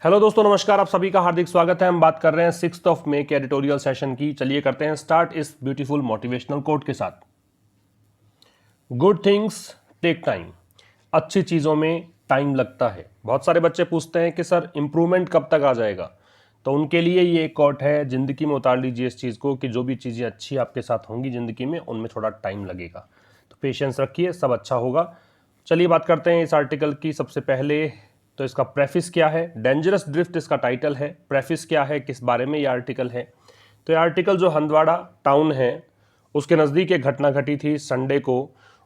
Hello दोस्तों, नमस्कार। आप सभी का हार्दिक स्वागत है। हम बात कर रहे हैं 6 मई के एडिटोरियल सेशन की। चलिए करते हैं स्टार्ट इस ब्यूटीफुल मोटिवेशनल कोट के साथ। Good things take time. अच्छी चीज़ों में टाइम लगता है। बहुत सारे बच्चे पूछते हैं कि सर इम्प्रूवमेंट कब तक आ जाएगा, तो उनके लिए ये एक कोट है। ज़िंदगी में उतार लीजिए इस चीज़ को कि जो भी चीज़ें अच्छी आपके साथ होंगी ज़िंदगी में, उनमें थोड़ा टाइम लगेगा। तो पेशेंस रखिए, सब अच्छा होगा। चलिए बात करते हैं इस आर्टिकल की। सबसे पहले तो इसका प्रेफिस क्या है। डेंजरस ड्रिफ्ट इसका टाइटल है। प्रेफिस क्या है, किस बारे में ये आर्टिकल है। तो ये आर्टिकल जो हंदवाड़ा टाउन है उसके नज़दीक एक घटना घटी थी संडे को।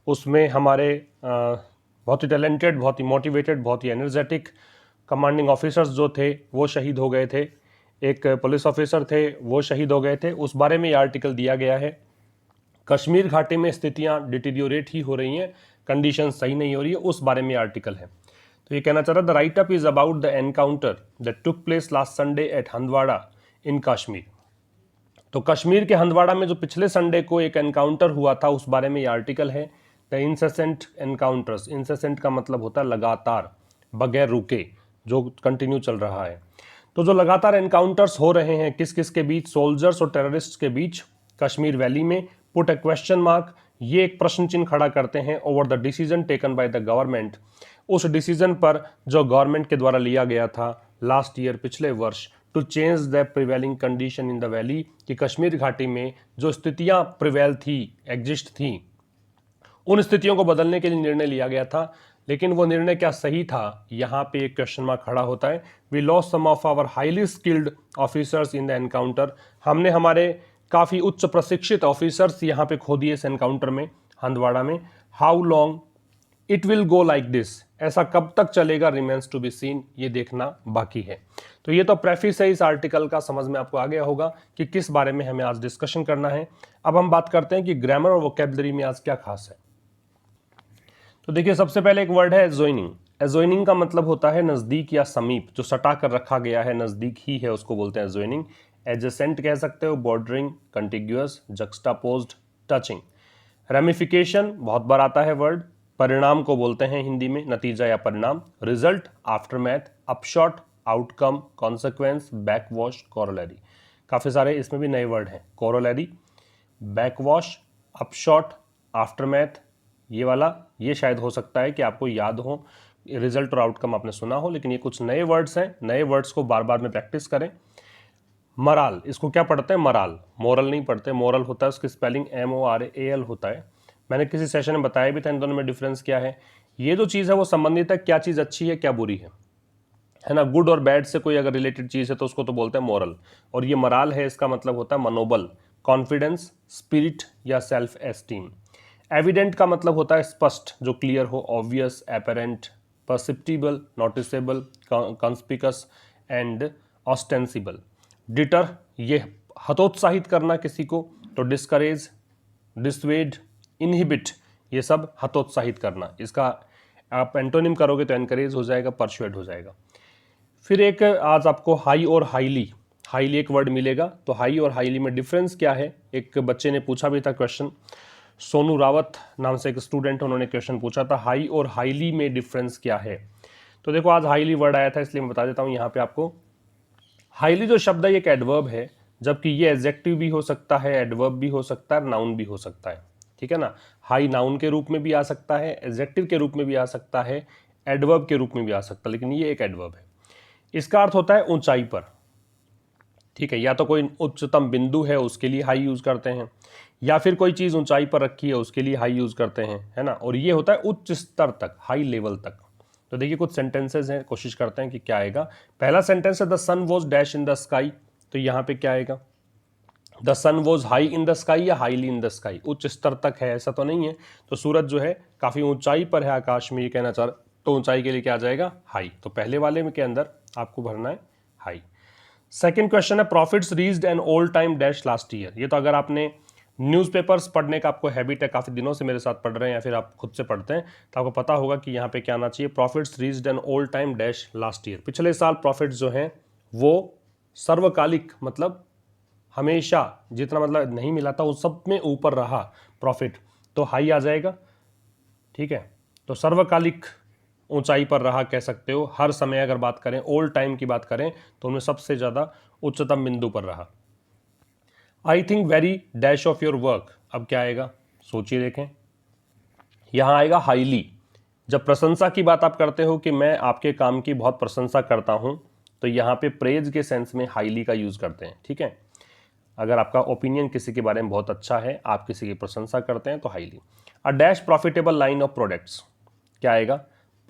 उसमें हमारे बहुत ही टैलेंटेड, बहुत ही मोटिवेटेड, बहुत ही एनर्जेटिक कमांडिंग ऑफिसर्स जो थे वो शहीद हो गए थे। एक पुलिस ऑफिसर थे वो शहीद हो गए थे। उस बारे में ये आर्टिकल दिया गया है। कश्मीर घाटी में स्थितियां डिटीरियोरेट ही हो रही हैं, कंडीशन सही नहीं हो रही है, उस बारे में आर्टिकल है। तो ये कहना चाह रहा है, the write up is about the encounter that took place last Sunday at Handwara in Kashmir. तो कश्मीर के हंदवाड़ा में जो पिछले संडे को एक एनकाउंटर हुआ था उस बारे में ये आर्टिकल है। द इंसेसेंट एनकाउंटर्स, इंसेसेंट का मतलब होता है लगातार, बगैर रुके, जो कंटिन्यू चल रहा है। तो जो लगातार एनकाउंटर्स हो रहे हैं किस किस के बीच, सोल्जर्स और टेररिस्ट के बीच कश्मीर वैली में, पुट ए क्वेश्चन मार्क, ये एक प्रश्न चिन्ह खड़ा करते हैं over the decision taken by the government, उस डिसीजन पर जो गवर्नमेंट के द्वारा लिया गया था लास्ट ईयर, पिछले वर्ष, to change the prevailing condition in the valley, कि कश्मीर घाटी में जो स्थितियां प्रिवेल थी, एग्जिस्ट थी, उन स्थितियों को बदलने के लिए निर्णय लिया गया था। लेकिन वो निर्णय क्या सही था, यहाँ पे एक क्वेश्चन मार्क खड़ा होता है। We lost some of our highly skilled officers in the encounter, हमने हमारे काफ़ी उच्च प्रशिक्षित ऑफिसर्स यहाँ पे खो दिए इस एनकाउंटर में, हंदवाड़ा में। How long it will go like this, ऐसा कब तक चलेगा, रिमेन्स टू बी सीन, ये देखना बाकी है। तो ये तो प्रेफिस है इस आर्टिकल का, समझ में आपको आ गया होगा कि किस बारे में हमें आज डिस्कशन करना है। अब हम बात करते हैं कि ग्रामर और वोकैबुलरी में आज क्या खास है। तो देखिए, सबसे पहले एक वर्ड है एजॉइनिंग। एजॉइनिंग का मतलब होता है नज़दीक या समीप, जो सटा कर रखा गया है, नज़दीक ही है, उसको बोलते हैं एजॉइनिंग। एडजेसेंट कह सकते हो, बॉर्डरिंग, कंटिग्यूअस, जक्सटापोज्ड, टचिंग। रेमिफिकेशन बहुत बार आता है वर्ड। परिणाम को बोलते हैं हिंदी में नतीजा या परिणाम। Result, aftermath, upshot, outcome, consequence, backwash, corollary. काफ़ी सारे इसमें भी नए वर्ड हैं। कोरोलरी, बैकवॉश, अपशॉट, आफ्टरमैथ, ये वाला, ये शायद हो सकता है कि आपको याद हो, रिजल्ट और आउटकम आपने सुना हो, लेकिन ये कुछ नए वर्ड्स हैं। नए वर्ड्स को बार बार में प्रैक्टिस करें। मराल, इसको क्या पढ़ते हैं, मराल, मोरल नहीं पढ़ते, मोरल होता है, उसकी स्पेलिंग MORAL होता है। मैंने किसी सेशन में बताया भी था इन दोनों में डिफरेंस क्या है। ये जो चीज़ है वो संबंधित है क्या चीज़ अच्छी है क्या बुरी है ना। गुड और बैड से कोई अगर रिलेटेड चीज़ है तो उसको तो बोलते हैं मोरल, और ये मराल है, इसका मतलब होता है मनोबल, कॉन्फिडेंस, स्पिरिट या सेल्फ एस्टीम। एविडेंट का मतलब होता है स्पष्ट, जो क्लियर हो, obvious, apparent, perceptible, noticeable, conspicuous and ostensible. Deter, ये हतोत्साहित करना किसी को, तो डिस्करेज, डिसवेड, इनहिबिट, ये सब हतोत्साहित करना। इसका आप एंटोनिम करोगे तो एनकरेज हो जाएगा, परसुएड हो जाएगा। फिर एक आज आपको हाई और हाईली, हाईली एक वर्ड मिलेगा। तो हाई और हाईली में डिफरेंस क्या है, एक बच्चे ने पूछा भी था क्वेश्चन, सोनू रावत नाम से एक स्टूडेंट, उन्होंने क्वेश्चन पूछा था हाई और हाईली में डिफरेंस क्या है। तो देखो, आज हाईली वर्ड आया था इसलिए मैं बता देता हूँ यहाँ पे आपको। हाईली जो शब्द है ये एक एडवर्ब है, जबकि ये एडजेक्टिव भी हो सकता है, एडवर्ब भी हो सकता है, नाउन भी हो सकता है। ठीक है ना। हाई नाउन के रूप में भी आ सकता है, एडजेक्टिव के रूप में भी आ सकता है, एडवर्ब के रूप में भी आ सकता है, लेकिन ये एक एडवर्ब है। इसका अर्थ होता है ऊंचाई पर। ठीक है, या तो कोई उच्चतम बिंदु है उसके लिए हाई यूज करते हैं, या फिर कोई चीज ऊंचाई पर रखी है उसके लिए हाई यूज करते हैं, है ना। और ये होता है उच्च स्तर तक, हाई लेवल तक। तो देखिए कुछ सेंटेंसेस हैं, कोशिश करते हैं कि क्या आएगा। पहला सेंटेंस है the sun was dash in the sky, तो यहाँ पे क्या आएगा, the sun was high in the sky या हाईली इन द स्काई, उच्च स्तर तक है ऐसा तो नहीं है। तो सूरज जो है काफी ऊंचाई पर है आकाश में, ये कहना चाह रहा, तो ऊंचाई के लिए क्या आ जाएगा, हाई। तो पहले वाले में के अंदर आपको भरना है हाई। सेकेंड क्वेश्चन है profits reached N all time dash last year. ये तो अगर आपने न्यूज़पेपर्स पढ़ने का आपको हैबिट है, काफ़ी दिनों से मेरे साथ पढ़ रहे हैं या फिर आप खुद से पढ़ते हैं, तो आपको पता होगा कि यहाँ पे क्या आना चाहिए, profits reached N all time dash last year. पिछले साल प्रॉफिट्स जो हैं वो सर्वकालिक, मतलब हमेशा जितना मतलब नहीं मिला था उस सब में ऊपर रहा प्रॉफिट, तो हाई आ जाएगा। ठीक है, तो सर्वकालिक ऊंचाई पर रहा कह सकते हो। हर समय अगर बात करें, ओल्ड टाइम की बात करें, तो उनमें सबसे ज़्यादा उच्चतम बिंदु पर रहा। I think very dash of your work, अब क्या आएगा सोचिए देखें। यहां आएगा हाईली। जब प्रशंसा की बात आप करते हो कि मैं आपके काम की बहुत प्रशंसा करता हूं, तो यहां पे प्रेज के सेंस में हाईली का यूज करते हैं, ठीक है। अगर आपका ओपिनियन किसी के बारे में बहुत अच्छा है, आप किसी की प्रशंसा करते हैं, तो highly. A dash profitable line of products, क्या आएगा,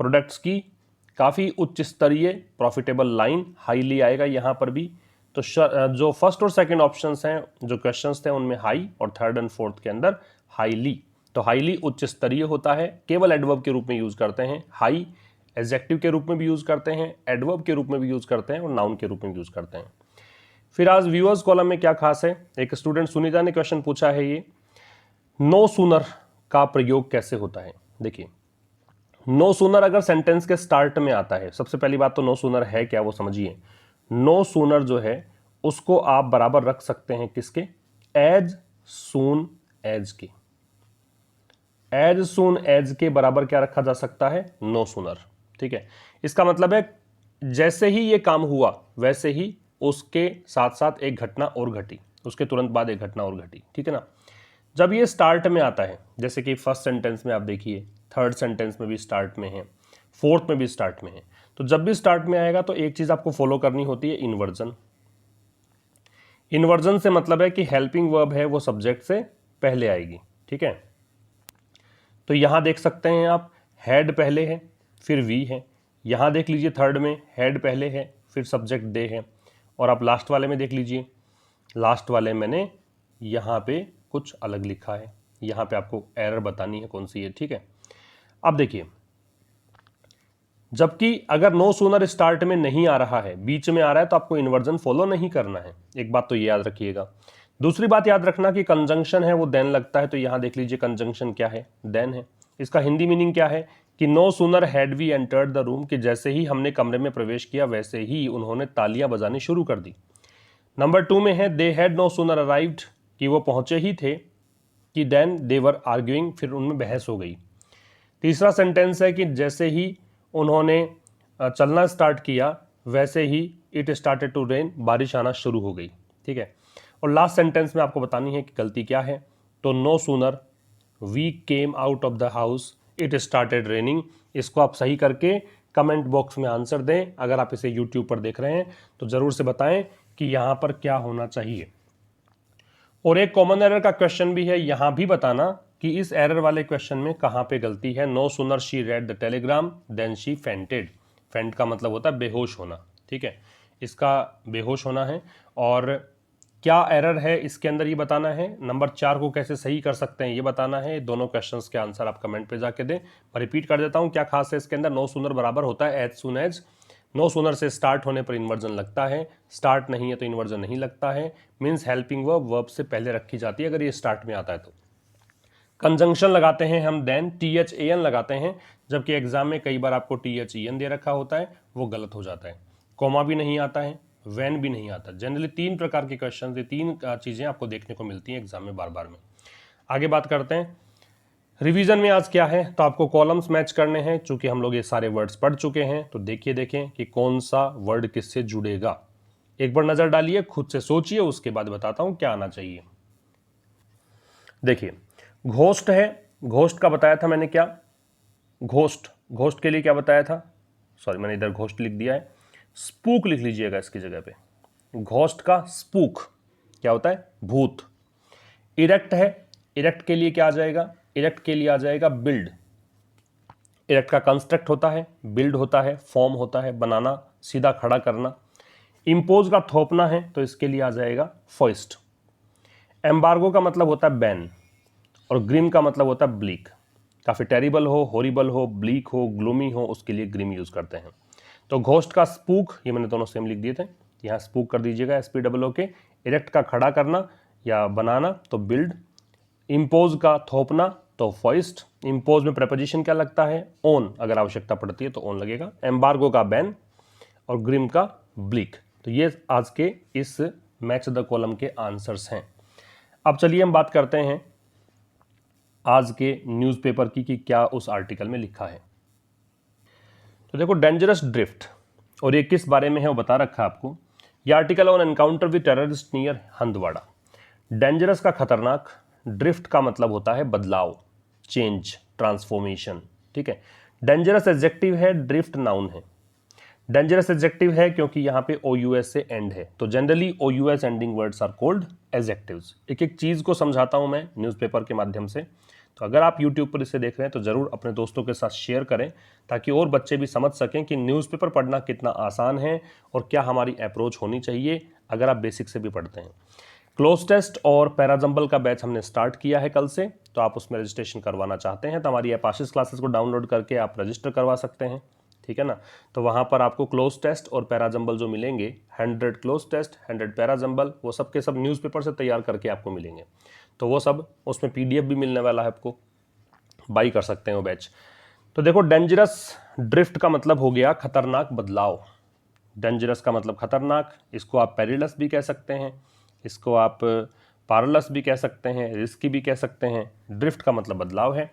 प्रोडक्ट्स की काफ़ी उच्च स्तरीय प्रॉफिटेबल लाइन, हाईली आएगा यहाँ पर भी। तो जो फर्स्ट और सेकंड ऑप्शंस हैं, जो क्वेश्चंस थे, उनमें हाई, और थर्ड एंड फोर्थ के अंदर हाईली। तो हाईली उच्च स्तरीय होता है, केवल एडवर्ब के रूप में यूज करते हैं। हाई एडजेक्टिव के रूप में भी यूज करते हैं, एडवर्ब के रूप में भी यूज करते हैं, और नाउन के रूप में भी यूज करते हैं। फिर आज व्यूअर्स कॉलम में क्या खास है, एक स्टूडेंट सुनीता ने क्वेश्चन पूछा है, ये नो सूनर का प्रयोग कैसे होता है। देखिए, नो सूनर अगर सेंटेंस के स्टार्ट में आता है, सबसे पहली बात तो नो सूनर है क्या वो समझिए। नो सूनर जो है उसको आप बराबर रख सकते हैं किसके, एज सून एज के। एज सून एज के बराबर क्या रखा जा सकता है, नो सूनर, ठीक है। इसका मतलब है जैसे ही ये काम हुआ वैसे ही उसके साथ साथ एक घटना और घटी, उसके तुरंत बाद एक घटना और घटी, ठीक है ना। जब ये स्टार्ट में आता है, जैसे कि फर्स्ट सेंटेंस में आप देखिए, थर्ड सेंटेंस में भी स्टार्ट में है, फोर्थ में भी स्टार्ट में है, तो जब भी स्टार्ट में आएगा तो एक चीज आपको फॉलो करनी होती है, इन्वर्जन। इन्वर्जन से मतलब है कि हेल्पिंग वर्ब है वो सब्जेक्ट से पहले आएगी, ठीक है। तो यहां देख सकते हैं आप, हेड पहले है फिर वी है। यहां देख लीजिए थर्ड में हेड पहले है फिर सब्जेक्ट दे है। और आप लास्ट वाले में देख लीजिए, लास्ट वाले मैंने यहां पे कुछ अलग लिखा है, यहां पे आपको एरर बतानी है कौन सी है, ठीक है। अब देखिए, जबकि अगर नो सूनर स्टार्ट में नहीं आ रहा है, बीच में आ रहा है, तो आपको इन्वर्जन फॉलो नहीं करना है, एक बात तो ये याद रखिएगा। दूसरी बात याद रखना कि कंजंक्शन है वो देन लगता है, तो यहां देख लीजिए कंजंक्शन क्या है, देन है। इसका हिंदी मीनिंग क्या है कि no sooner had we entered the room, कि जैसे ही हमने कमरे में प्रवेश किया वैसे ही उन्होंने तालियां बजानी शुरू कर दी। नंबर 2 में है they had no sooner arrived, कि वो पहुंचे ही थे, कि देन दे वर आर्ग्यूइंग, फिर उनमें बहस हो गई। तीसरा सेंटेंस है कि जैसे ही उन्होंने चलना स्टार्ट किया वैसे ही इट स्टार्टेड टू रेन, बारिश आना शुरू हो गई, ठीक है। और लास्ट सेंटेंस में आपको बतानी है कि गलती क्या है, तो no sooner we came out of the house it started raining. इसको आप सही करके कमेंट बॉक्स में आंसर दें। अगर आप इसे यूट्यूब पर देख रहे हैं तो जरूर से बताएं कि यहां पर क्या होना चाहिए। और एक कॉमन एरर का क्वेश्चन भी है, यहां भी बताना कि इस एरर वाले क्वेश्चन में कहां पे गलती है। No sooner she read the telegram then she fainted. Faint का मतलब होता है बेहोश होना, ठीक है, इसका बेहोश होना है। और क्या एरर है इसके अंदर ये बताना है। नंबर 4 को कैसे सही कर सकते हैं ये बताना है। दोनों क्वेश्चंस के आंसर आप कमेंट पे जाके दें। मैं रिपीट कर देता हूं क्या खास है इसके अंदर। नो सूनर बराबर होता है as soon as. No sooner से स्टार्ट होने पर इन्वर्जन लगता है, स्टार्ट नहीं है तो इन्वर्जन नहीं लगता है। मीन्स हेल्पिंग वर्ब वर्ब से पहले रखी जाती है अगर ये स्टार्ट में आता है तो। कंजंक्शन लगाते हैं हम देन, THAN लगाते हैं, जबकि एग्जाम में कई बार आपको THEN दे रखा होता है, वो गलत हो जाता है। कॉमा भी नहीं आता है, वैन भी नहीं आता। जनरली 3 प्रकार के क्वेश्चन, ये 3 चीजें आपको देखने को मिलती हैं एग्जाम में बार बार में। आगे बात करते हैं रिवीजन में आज क्या है, तो आपको कॉलम्स मैच करने हैं। चूंकि हम लोग ये सारे वर्ड्स पढ़ चुके हैं तो देखिए देखें कि कौन सा वर्ड किससे जुड़ेगा। एक बार नजर डालिए, खुद से सोचिए, उसके बाद बताता हूं क्या आना चाहिए। देखिए, घोस्ट है, घोस्ट का बताया था मैंने क्या, घोस्ट, घोस्ट के लिए क्या बताया था, सॉरी मैंने इधर घोस्ट लिख दिया है, स्पूक लिख लीजिएगा इसकी जगह पे। घोस्ट का स्पूक क्या होता है, भूत। इरेक्ट है, इरेक्ट के लिए क्या आ जाएगा, इरेक्ट के लिए आ जाएगा बिल्ड। इरेक्ट का कंस्ट्रक्ट होता है, बिल्ड होता है, फॉर्म होता है, बनाना, सीधा खड़ा करना। इंपोज का थोपना है तो इसके लिए आ जाएगा फॉइस्ट। एम्बार्गो का मतलब होता है बैन, और ग्रिम का मतलब होता है ब्लीक। काफ़ी टेरिबल हो, हॉरिबल हो, ब्लीक हो, ग्लूमी हो, उसके लिए ग्रिम यूज करते हैं। तो घोस्ट का स्पूक, ये मैंने दोनों सेम लिख दिए थे, यहाँ स्पूक कर दीजिएगा SPOO के। इरेक्ट का खड़ा करना या बनाना तो बिल्ड। इम्पोज का थोपना तो फॉइस्ट। इम्पोज में प्रेपोजिशन क्या लगता है, ओन, अगर आवश्यकता पड़ती है तो ओन लगेगा। एम्बार्गो का बैन, और ग्रिम का ब्लीक। तो ये आज के इस मैच द कॉलम के आंसर्स हैं। अब चलिए हम बात करते हैं आज के न्यूज़पेपर की कि क्या उस आर्टिकल में लिखा है। तो देखो डेंजरस ड्रिफ्ट, और ये किस बारे में है वो बता रखा है आपको। ये article on encounter with terrorist near Handwara. Dangerous का खतरनाक, ड्रिफ्ट का मतलब होता है बदलाव, चेंज, ट्रांसफॉर्मेशन। ठीक है, डेंजरस एडजेक्टिव है, ड्रिफ्ट नाउन है। डेंजरस एडजेक्टिव है क्योंकि यहाँ पे OUS से एंड है, तो generally OUS ending words are called adjectives. एक एक चीज़ को समझाता हूँ मैं न्यूज़पेपर के माध्यम से, तो अगर आप यूट्यूब पर इसे देख रहे हैं तो ज़रूर अपने दोस्तों के साथ शेयर करें ताकि और बच्चे भी समझ सकें कि न्यूज़पेपर पढ़ना कितना आसान है और क्या हमारी अप्रोच होनी चाहिए अगर आप बेसिक से भी पढ़ते हैं। क्लोज टेस्ट और पैराजंबल का बैच हमने स्टार्ट किया है कल से, तो आप उसमें रजिस्ट्रेशन करवाना चाहते हैं तो हमारी एपासिस क्लासेस को डाउनलोड करके आप रजिस्टर करवा सकते हैं। ठीक है ना, तो वहाँ पर आपको क्लोज टेस्ट और पैराजंबल जो मिलेंगे, 100 क्लोज टेस्ट 100 पैराजंबल, वो सब के सब न्यूज़पेपर से तैयार करके आपको मिलेंगे। तो वो सब उसमें PDF भी मिलने वाला है, आपको बाई कर सकते हैं वो बैच। तो देखो डेंजरस ड्रिफ्ट का मतलब हो गया खतरनाक बदलाव। डेंजरस का मतलब खतरनाक, इसको आप पेरिलस भी कह सकते हैं, इसको आप पारलस भी कह सकते हैं, रिस्की भी कह सकते हैं। ड्रिफ्ट का मतलब बदलाव है।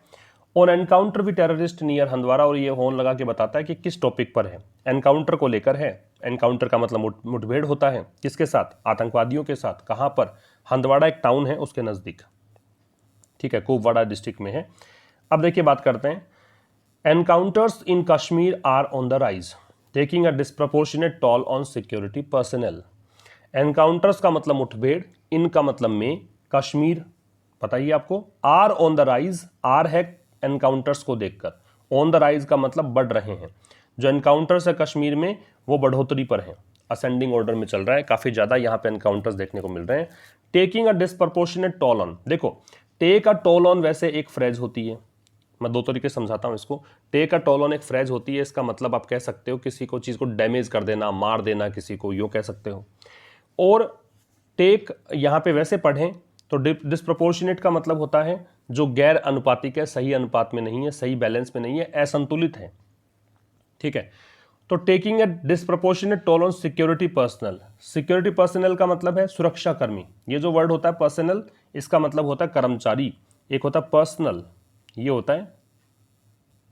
On encounter with terrorist near Handwara, और ये होन लगा के बताता है कि किस टॉपिक पर है, एनकाउंटर को लेकर है। एनकाउंटर का मतलब मुठभेड़ होता है, किसके साथ, आतंकवादियों के साथ। कहाँ पर, हंदवाड़ा एक टाउन है उसके नज़दीक। ठीक है, कुपवाड़ा डिस्ट्रिक्ट में है। अब देखिए बात करते हैं, encounters in Kashmir are on the rise, taking a disproportionate toll on security personnel. Encounters का मतलब मुठभेड़, इन का मतलब में, कश्मीर पता ही आपको, are on the rise, are है एनकाउंटर्स को देखकर, ऑन द राइज का मतलब बढ़ रहे हैं। जो एनकाउंटर्स है कश्मीर में वो बढ़ोतरी पर हैं, असेंडिंग ऑर्डर में चल रहा है, काफ़ी ज़्यादा यहाँ पे एनकाउंटर्स देखने को मिल रहे हैं। Taking a disproportionate toll on, देखो टेक अ टॉल ऑन वैसे एक फ्रेज होती है, मैं दो तरीके से समझाता हूँ इसको। टेक अ टॉल ऑन एक फ्रेज होती है, इसका मतलब आप कह सकते हो किसी को चीज़ को डैमेज कर देना, मार देना किसी को, यूँ कह सकते हो। और टेक यहाँ पे वैसे पढ़ें तो डिस्प्रपोर्शनेट का मतलब होता है जो गैर अनुपातिक है, सही अनुपात में नहीं है, सही बैलेंस में नहीं है, असंतुलित है। ठीक है, तो taking a disproportionate toll on security personal, security personal का मतलब है सुरक्षा कर्मी। ये जो वर्ड होता है पर्सनल, इसका मतलब होता है कर्मचारी। एक होता है पर्सनल, ये होता है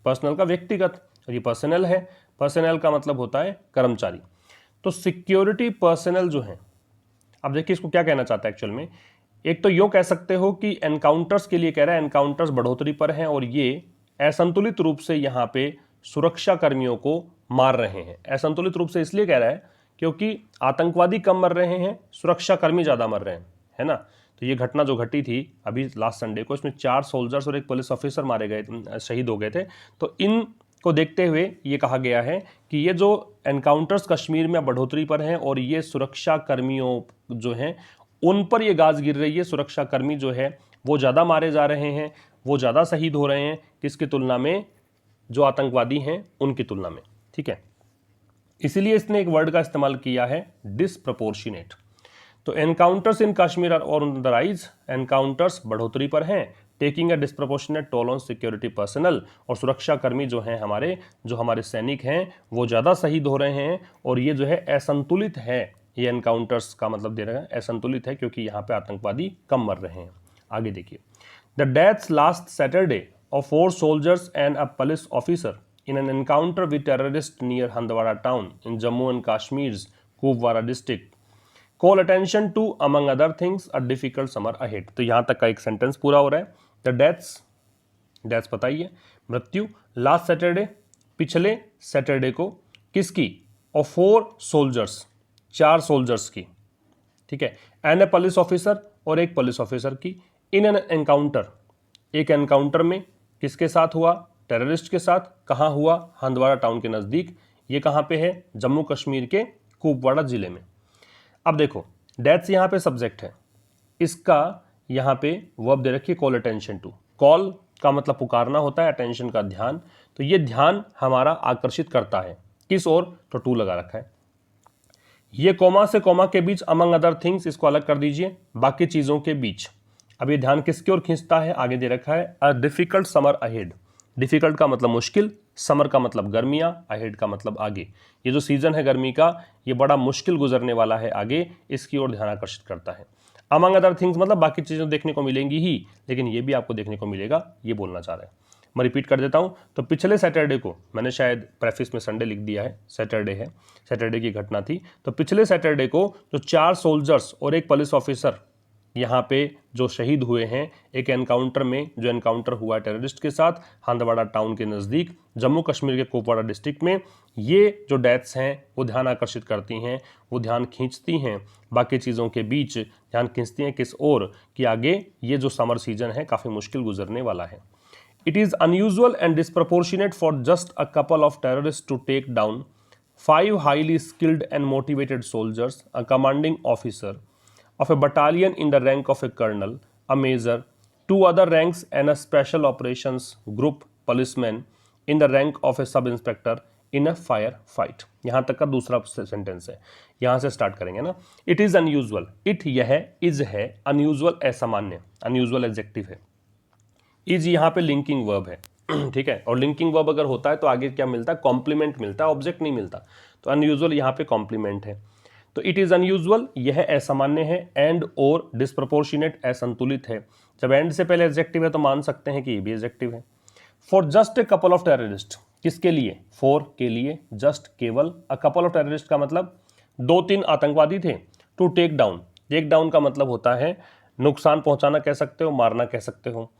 पर्सनल का व्यक्तिगत, और ये पर्सनल है, पर्सनल का मतलब होता है कर्मचारी। तो सिक्योरिटी पर्सनल जो है, अब देखिए इसको क्या कहना चाहता है एक्चुअल में। एक तो यूँ कह सकते हो कि एनकाउंटर्स के लिए कह रहा है, एनकाउंटर्स बढ़ोतरी पर हैं और ये असंतुलित रूप से यहाँ पे सुरक्षा कर्मियों को मार रहे हैं। असंतुलित रूप से इसलिए कह रहा है क्योंकि आतंकवादी कम मर रहे हैं, सुरक्षा कर्मी ज़्यादा मर रहे हैं, है ना। तो ये घटना जो घटी थी अभी लास्ट संडे को, इसमें 4 सोल्जर्स और एक पुलिस ऑफिसर मारे गए, शहीद हो गए थे। तो इन को देखते हुए ये कहा गया है कि ये जो एनकाउंटर्स कश्मीर में बढ़ोतरी पर हैं और ये सुरक्षा कर्मियों जो हैं उन पर ये गाज गिर रही है। सुरक्षा कर्मी जो है वो ज़्यादा मारे जा रहे हैं, वो ज़्यादा शहीद हो रहे हैं, किसकी तुलना में, जो आतंकवादी हैं उनकी तुलना में। ठीक है, इसीलिए इसने एक वर्ड का इस्तेमाल किया है, डिस्प्रपोर्शनेट। तो एनकाउंटर्स इन कश्मीर और ऑन द राइज, एनकाउंटर्स बढ़ोतरी पर हैं, taking a disproportionate toll on security personal, और सुरक्षा कर्मी जो हैं हमारे, जो हमारे सैनिक हैं वो ज़्यादा शहीद हो रहे हैं। और ये जो है असंतुलित है, ये एनकाउंटर्स का मतलब दे रहा है असंतुलित है क्योंकि यहाँ पे आतंकवादी कम मर रहे हैं। आगे देखिए, the deaths last Saturday of 4 soldiers and a police officer in an encounter with terrorists near Handwara town in Jammu and Kashmir's Kupwara district call attention to among other things a difficult summer ahead। तो यहाँ तक का एक sentence पूरा हो रहा है। The deaths पता ही है, मृत्यु, लास्ट सैटरडे पिछले सैटरडे को, किसकी, और 4 soldiers 4 सोल्जर्स की। ठीक है, एंड ए पुलिस ऑफिसर और एक पुलिस ऑफिसर की, इन एन एनकाउंटर, एक एनकाउंटर में किसके साथ हुआ, टेररिस्ट के साथ। कहाँ हुआ, हंदवाड़ा टाउन के नज़दीक। ये कहाँ पे है, जम्मू कश्मीर के कुपवाड़ा जिले में। अब देखो डेथ्स यहाँ पे सब्जेक्ट है, इसका यहाँ पे वर्ब दे रखी है कॉल अटेंशन टू। कॉल का मतलब पुकारना होता है, अटेंशन का ध्यान, तो ये ध्यान हमारा आकर्षित करता है किस ओर, तो टू लगा रखा है। ये कोमा से कोमा के बीच अमंग अदर थिंग्स, इसको अलग कर दीजिए, बाकी चीज़ों के बीच। अब ये ध्यान किसकी ओर खींचता है, आगे दे रखा है a difficult summer ahead. Difficult का मतलब मुश्किल, समर का मतलब गर्मियाँ, अहेड का मतलब आगे। ये जो सीजन है गर्मी का ये बड़ा मुश्किल गुजरने वाला है आगे, इसकी ओर ध्यान आकर्षित करता है। अमंग अदर थिंग्स मतलब बाकी चीज़ें देखने को मिलेंगी ही, लेकिन ये भी आपको देखने को मिलेगा, ये बोलना चाह रहे हैं। मैं रिपीट कर देता हूँ। तो पिछले सैटरडे को, मैंने शायद प्रेफिस में संडे लिख दिया है, सैटरडे है, सैटरडे की घटना थी। तो पिछले सैटरडे को जो 4 सोल्जर्स और एक पुलिस ऑफिसर यहाँ पे जो शहीद हुए हैं एक एनकाउंटर में, जो एनकाउंटर हुआ टेररिस्ट के साथ हंदवाड़ा टाउन के नज़दीक जम्मू कश्मीर के कुपवाड़ा डिस्ट्रिक्ट में, ये जो डेथ्स हैं वो ध्यान आकर्षित करती हैं, वो ध्यान खींचती हैं, बाकी चीज़ों के बीच ध्यान खींचती हैं किस ओर, कि आगे ये जो समर सीजन है काफ़ी मुश्किल गुजरने वाला है। It is unusual and disproportionate for just a couple of terrorists to take down 5 highly skilled and motivated soldiers, a commanding officer of a battalion in the rank of a colonel, a major, 2 other ranks and a special operations group policeman in the rank of a sub-inspector in a firefight। यहाँ तक का दूसरा sentence है, यहाँ से start करेंगे ना। It is unusual, it यह इज है, अनयूजुअल असामान्य, अनयूजुअल एडजेक्टिव है, इज यहाँ पे लिंकिंग वर्ब है ठीक है, और लिंकिंग वर्ब अगर होता है तो आगे क्या मिलता है, कॉम्प्लीमेंट मिलता है, ऑब्जेक्ट नहीं मिलता। तो अनयूजुअल यहाँ पे कॉम्प्लीमेंट है। तो इट इज़ अनयूजुअल यह असामान्य है, एंड और डिस्प्रपोर्शनेट असंतुलित है। जब एंड से पहले एडजेक्टिव है तो मान सकते हैं कि ये भी एडजेक्टिव है। For just a couple of terrorist, किसके लिए, फॉर के लिए, जस्ट केवल, अ कपल ऑफ टेररिस्ट का मतलब 2-3 आतंकवादी थे, to take down, take down का मतलब होता है नुकसान पहुंचाना कह सकते हो, मारना कह सकते हो।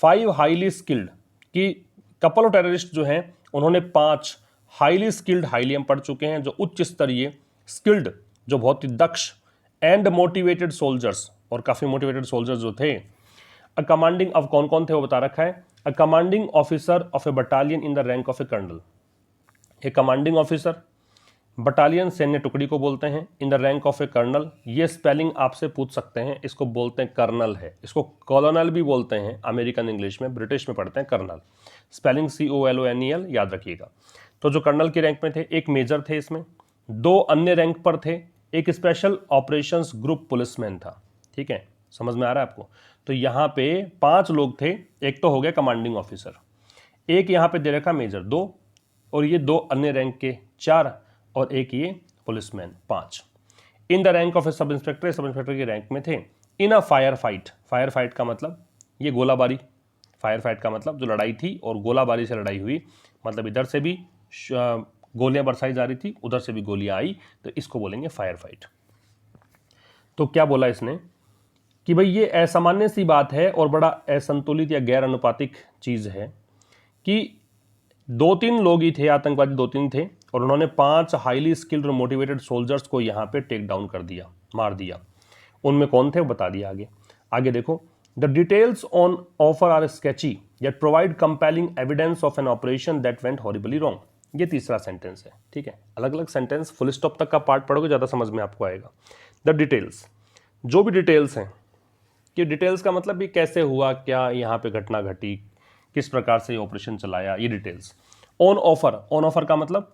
5 हाईली स्किल्ड, कि कपल ऑफ टेररिस्ट जो हैं उन्होंने 5 हाईली स्किल्ड, हाईली हम पढ़ चुके हैं, जो उच्च स्तरीय, स्किल्ड जो बहुत ही दक्ष, एंड मोटिवेटेड सोल्जर्स, और काफ़ी मोटिवेटेड सोल्जर्स जो थे। अ कमांडिंग, अब कौन कौन थे वो बता रखा है, a commanding officer of a battalion in the rank of a colonel, a commanding officer, battalion सैन्य टुकड़ी को बोलते हैं, in the rank of a colonel, ये स्पेलिंग आपसे पूछ सकते हैं, इसको बोलते हैं कर्नल है, इसको कॉलोनल भी बोलते हैं अमेरिकन इंग्लिश में, ब्रिटिश में पढ़ते हैं कर्नल, स्पेलिंग COLONEL याद रखिएगा। तो जो कर्नल की रैंक में थे, एक मेजर थे इसमें, 2 अन्य रैंक पर थे, एक स्पेशल ऑपरेशंस ग्रुप पुलिसमैन था। ठीक है, समझ में आ रहा है आपको। तो यहाँ पे 5 लोग थे, एक तो हो गया कमांडिंग ऑफिसर, एक यहाँ पे दे रखा मेजर 2, और ये 2 अन्य रैंक के 4, और एक ये policeman 5। In the rank of a sub inspector, sub inspector की रैंक में थे। In a fire fight, fire fight का मतलब ये गोलाबारी, फायर फाइट का मतलब जो लड़ाई थी और गोलाबारी से लड़ाई हुई, मतलब इधर से भी गोलियां बरसाई जा रही थी, उधर से भी गोलियां आई, तो इसको बोलेंगे फायर फाइट। तो क्या बोला इसने कि भाई ये असामान्य सी बात है और बड़ा असंतुलित या गैर अनुपातिक चीज़ है कि 2-3 लोग ही थे, आतंकवादी 2-3 थे, और उन्होंने 5 हाईली स्किल्ड और मोटिवेटेड सोल्जर्स को यहाँ पे टेक डाउन कर दिया, मार दिया। उनमें कौन थे वो बता दिया आगे। आगे देखो, the details on offer are sketchy yet provide compelling evidence of an operation that went horribly wrong. ये तीसरा सेंटेंस है। ठीक है, अलग अलग सेंटेंस, फुल स्टॉप तक का पार्ट पढ़ोगे ज़्यादा समझ में आपको आएगा। द डिटेल्स, जो भी डिटेल्स हैं, कि डिटेल्स का मतलब भी कैसे हुआ, क्या यहाँ पे घटना घटी, किस प्रकार से ये ऑपरेशन चलाया, ये details. On offer, on offer का मतलब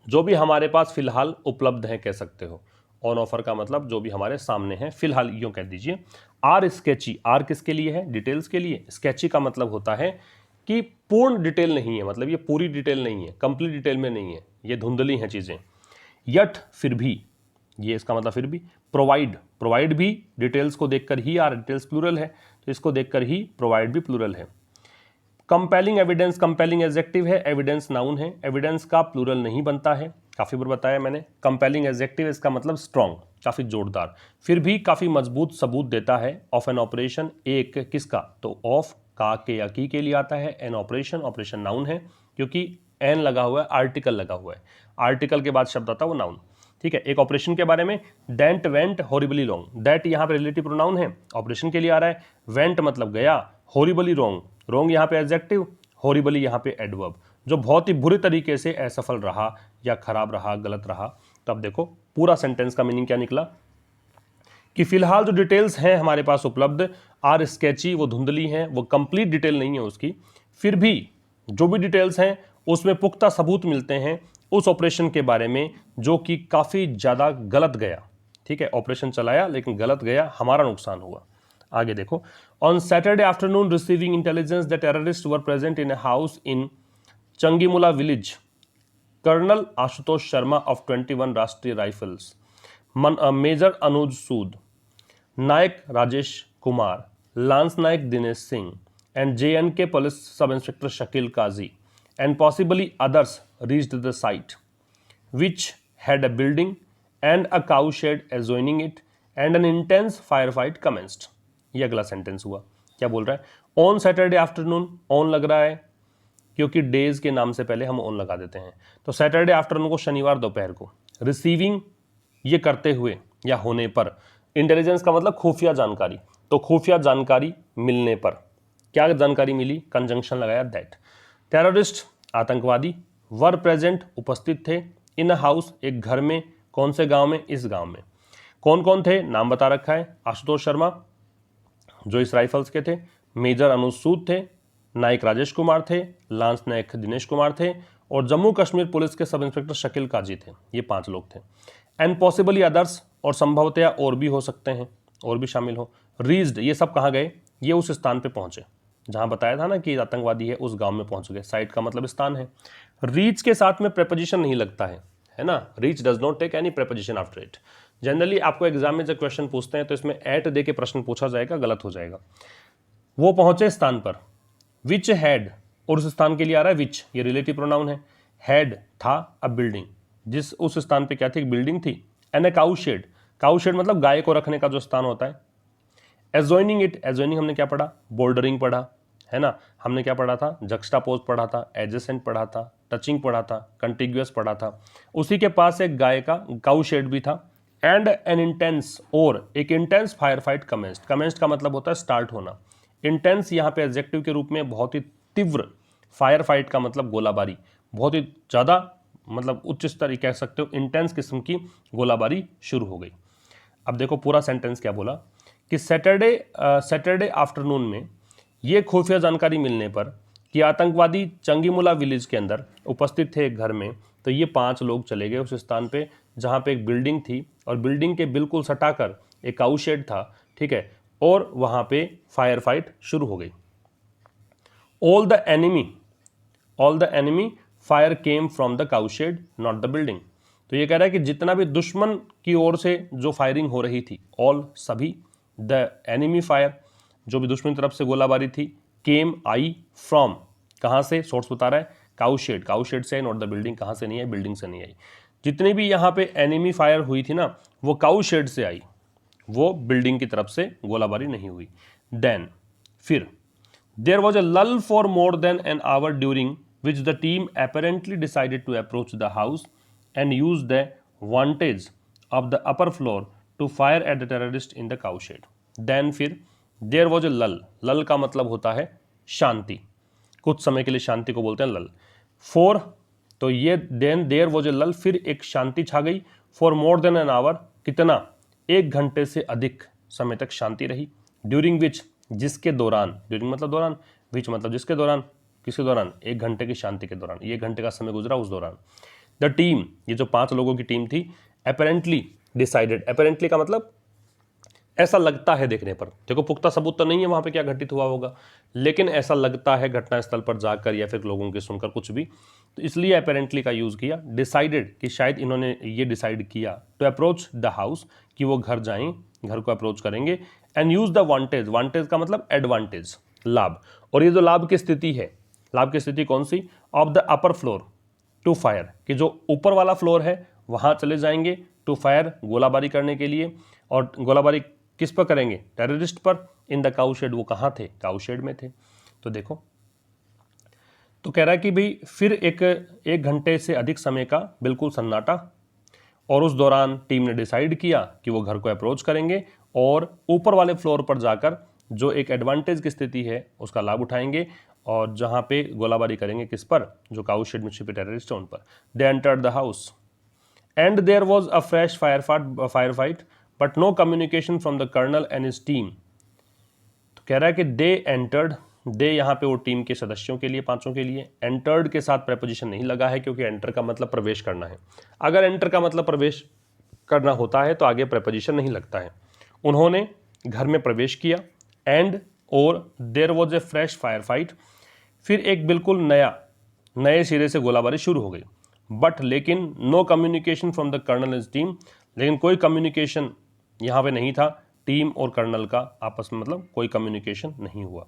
जो भी हमारे पास फिलहाल उपलब्ध है कह सकते हो। ऑन ऑफर का मतलब जो भी हमारे सामने है फिलहाल, यूं कह दीजिए। आर स्केची, आर किसके लिए है, डिटेल्स के लिए। स्केची का मतलब होता है कि पूर्ण डिटेल नहीं है, मतलब ये पूरी डिटेल नहीं है, कंप्लीट डिटेल में नहीं है, ये धुंधली हैं चीज़ें। यट, फिर भी, ये इसका मतलब फिर भी। प्रोवाइड, प्रोवाइड भी डिटेल्स को देखकर ही, आर डिटेल्स प्लूरल है तो इसको देखकर ही प्रोवाइड भी प्लूरल है। कंपेलिंग एविडेंस, कंपेलिंग एडजेक्टिव है, एविडेंस नाउन है, एविडेंस का प्लूरल नहीं बनता है, काफ़ी बार बताया मैंने। कंपेलिंग एडजेक्टिव इसका मतलब स्ट्रॉन्ग, काफ़ी जोरदार, फिर भी काफ़ी मजबूत सबूत देता है। ऑफ एन ऑपरेशन, एक किसका, तो ऑफ का के या की के लिए आता है। एन ऑपरेशन, ऑपरेशन नाउन है क्योंकि एन लगा हुआ है, आर्टिकल लगा हुआ है, आर्टिकल के बाद शब्द आता है वो नाउन। ठीक है, एक ऑपरेशन के बारे में, डेंट वेंट हॉरिबली रॉन्ग, दैट यहाँ पे रिलेटिव प्रोनाउन है, ऑपरेशन के लिए आ रहा है। वेंट मतलब गया, हॉरिबली रॉन्ग, रॉन्ग यहाँ पे एडजेक्टिव, हॉरिबली यहाँ पे एडवर्ब, जो बहुत ही बुरी तरीके से असफल रहा या खराब रहा, गलत रहा। तो अब देखो पूरा सेंटेंस का मीनिंग क्या निकला कि फिलहाल जो डिटेल्स हैं हमारे पास उपलब्ध, आर स्केची, वो धुंधली हैं, वो कंप्लीट डिटेल नहीं है उसकी, फिर भी जो भी डिटेल्स हैं उसमें पुख्ता सबूत मिलते हैं उस ऑपरेशन के बारे में जो कि काफ़ी ज़्यादा गलत गया। ठीक है, ऑपरेशन चलाया लेकिन गलत गया, हमारा नुकसान हुआ। आगे देखो, on Saturday afternoon receiving intelligence that terrorist were present in a house in Changimulla village, colonel Ashutosh Sharma of 21 Rashtriya rifles, major Anuj Sood, Naik Rajesh Kumar, lance Naik Dinesh Singh, and J&K Police Sub-Inspector Shakil Qazi and possibly others reached the site, which had a building and a cow shed adjoining it, and an intense firefight commenced. ये अगला sentence हुआ, क्या बोल रहा है? On Saturday afternoon, on लग रहा है क्योंकि डेज के नाम से पहले हम ऑन लगा देते हैं, तो सैटरडे आफ्टरनून को शनिवार दोपहर को, रिसीविंग ये करते हुए या होने पर, इंटेलिजेंस का मतलब खुफिया जानकारी, तो खुफिया जानकारी मिलने पर, क्या जानकारी मिली? कंजंक्शन लगाया दैट। टेररिस्ट आतंकवादी, वर प्रेजेंट उपस्थित थे, इन अ हाउस एक घर में, कौन से गांव में? इस गांव में। कौन कौन थे? नाम बता रखा है, आशुतोष शर्मा जो इस राइफल्स के थे, मेजर अनुज सूद थे, नायक राजेश कुमार थे, लांस नायक दिनेश कुमार थे, और जम्मू कश्मीर पुलिस के सब इंस्पेक्टर शकील काजी थे। ये 5 लोग थे। एंड पॉसिबली अदर्स, और संभवतया और भी हो सकते हैं, और भी शामिल हो। रीच्ड, ये सब कहाँ गए? ये उस स्थान पे पहुंचे जहां बताया था ना कि आतंकवादी है, उस गांव में पहुंच गए। साइट का मतलब स्थान है। रीच के साथ में प्रेपोजिशन नहीं लगता है ना। Reach does not take any preposition after it. Generally आपको एग्जाम में जब क्वेश्चन पूछते हैं तो इसमें एट दे के प्रश्न पूछा जाएगा, गलत हो जाएगा। वो पहुंचे स्थान पर, विच हैड, और उस स्थान के लिए आ रहा है विच, ये रिलेटिव प्रोनाउन है। हैड था अ बिल्डिंग, जिस उस स्थान पे क्या थी? बिल्डिंग थी। And a cow shade, cow shade मतलब गाय को रखने का जो स्थान होता है। एजॉइनिंग इट, एजॉइनिंग हमने क्या पढ़ा? बॉर्डरिंग पढ़ा है ना। हमने क्या पढ़ा था? जक्स्टापोज पढ़ा था, एडजेसेंट पढ़ा था, टचिंग पढ़ा था, कंटिग्यूअस पढ़ा था। उसी के पास एक गाय का काउ शेड भी था। एंड एन इंटेंस, और एक intense fire fight commenced. Commenced का मतलब होता है स्टार्ट होना। इंटेंस यहाँ पे एडजेक्टिव के रूप में बहुत ही तीव्र, फायर फाइट का मतलब गोलाबारी, बहुत ही ज़्यादा, मतलब उच्च स्तर कह सकते हो, इंटेंस किस्म की गोलाबारी शुरू हो गई। अब देखो पूरा सेंटेंस क्या बोला कि सैटरडे आफ्टरनून में ये खुफिया जानकारी मिलने पर कि आतंकवादी चंगीमुला विलेज के अंदर उपस्थित थे एक घर में, तो ये 5 लोग चले गए उस स्थान पे जहाँ पे एक बिल्डिंग थी, और बिल्डिंग के बिल्कुल सटाकर एक काऊ शेड था, ठीक है, और वहाँ पे फायर फाइट शुरू हो गई। All the enemy fire came from the cow shed not the building. तो ये कह रहा है कि जितना भी दुश्मन की ओर से जो फायरिंग हो रही थी, ऑल सभी, द एनिमी फायर जो भी दुश्मन की तरफ से गोलाबारी थी, केम आई फ्रॉम, कहाँ से? सोर्स बता रहा है काऊ शेड, काऊ शेड से, नॉट द बिल्डिंग, कहाँ से नहीं आई? बिल्डिंग से नहीं आई। जितनी भी यहाँ पे एनिमी फायर हुई थी ना, वो काऊ शेड से आई, वो बिल्डिंग की तरफ से गोलाबारी नहीं हुई। देन, फिर, देयर वॉज अ लल for more than an hour during which the team apparently decided to approach the house and use the vantage of the upper floor to fire at the terrorist in the cow shed. Then फिर there was ए लल, लल का मतलब होता है शांति, कुछ समय के लिए शांति को बोलते हैं लल। फॉर, तो ये देन देयर वॉज ए लल, फिर एक शांति छा गई। For more than an hour, कितना? 1 घंटे से अधिक समय तक शांति रही। ड्यूरिंग विच, जिसके दौरान, ड्यूरिंग मतलब दौरान, विच मतलब जिसके दौरान, किसके दौरान? 1 घंटे की शांति के दौरान, 1 घंटे का समय गुजरा उस दौरान। द टीम, ये जो 5 लोगों की टीम थी, अपेरेंटली डिसाइडेड, अपेरेंटली का मतलब ऐसा लगता है देखने पर, देखो पुख्ता सबूत तो नहीं है वहां पे क्या घटित हुआ होगा, लेकिन ऐसा लगता है घटनास्थल पर जाकर या फिर लोगों के सुनकर कुछ भी, तो इसलिए अपेरेंटली का यूज किया। डिसाइडेड कि शायद इन्होंने ये डिसाइड किया, टू अप्रोच द हाउस, कि वो घर जाएं, घर को अप्रोच करेंगे। And use the vantage, vantage का मतलब एडवांटेज, लाभ। और ये जो लाभ की स्थिति है, लाभ की स्थिति कौन सी? Of the upper floor to fire, कि जो ऊपर वाला फ्लोर है वहां चले जाएंगे टू फायर, गोलाबारी करने के लिए। और गोलाबारी किस पर करेंगे? टेररिस्ट पर। इन द काऊ शेड, वो कहाँ थे? काऊ शेड में थे। तो देखो, तो कह रहा है कि भाई फिर एक घंटे से अधिक समय का बिल्कुल सन्नाटा, और उस दौरान टीम ने डिसाइड किया कि वो घर को अप्रोच करेंगे और ऊपर वाले फ्लोर पर जाकर जो एक एडवांटेज की स्थिति है उसका लाभ उठाएंगे, और जहां पे गोलाबारी करेंगे किस पर? जो काऊ शेड में छिपे टेररिस्ट हैं उन पर। They entered the house and there was a fresh fire fight but no communication from the colonel and his team. तो कह रहा है कि दे एंटर्ड, दे यहाँ पे वो टीम के सदस्यों के लिए, 5 के लिए। एंटर्ड के साथ प्रेपोजिशन नहीं लगा है क्योंकि एंटर का मतलब प्रवेश करना है। अगर एंटर का मतलब प्रवेश करना होता है तो आगे प्रेपोजिशन नहीं लगता है। उन्होंने घर में प्रवेश किया, एंड, और there was a fresh fire fight, फिर एक बिल्कुल नए सिरे से गोलाबारी शुरू हो गई। बट लेकिन no communication from the colonel his team, लेकिन कोई कम्युनिकेशन यहाँ पे नहीं था टीम और कर्नल का आपस में, मतलब कोई कम्युनिकेशन नहीं हुआ।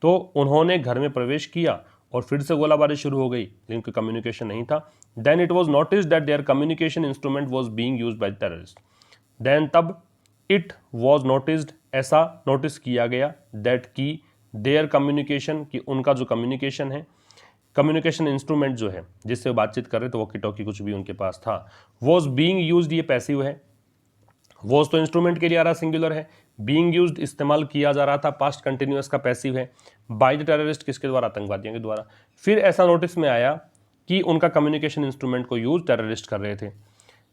तो उन्होंने घर में प्रवेश किया और फिर से गोलाबारी शुरू हो गई, लेकिन कोई कम्युनिकेशन नहीं था। Then it was notice that their communication instrument was being used by terrorist. Then तब इट वॉज नोटिस्ड, ऐसा नोटिस किया गया, दैट की देयर कम्युनिकेशन, कि उनका जो कम्युनिकेशन है, कम्युनिकेशन इंस्ट्रूमेंट जो है जिससे वो बातचीत कर रहे थे, वॉकी टॉकी कुछ भी उनके पास था, वॉज बीइंग यूज्ड, ये पैसिव है, वॉज तो इंस्ट्रूमेंट के लिए आ रहा, सिंगुलर है, बीइंग यूज्ड इस्तेमाल किया जा रहा था, पास्ट कंटिन्यूअस का पैसिव है, बाय द टेररिस्ट किसके द्वारा, आतंकवादियों के द्वारा। फिर ऐसा नोटिस में आया कि उनका कम्युनिकेशन इंस्ट्रूमेंट को यूज टेररिस्ट कर रहे थे।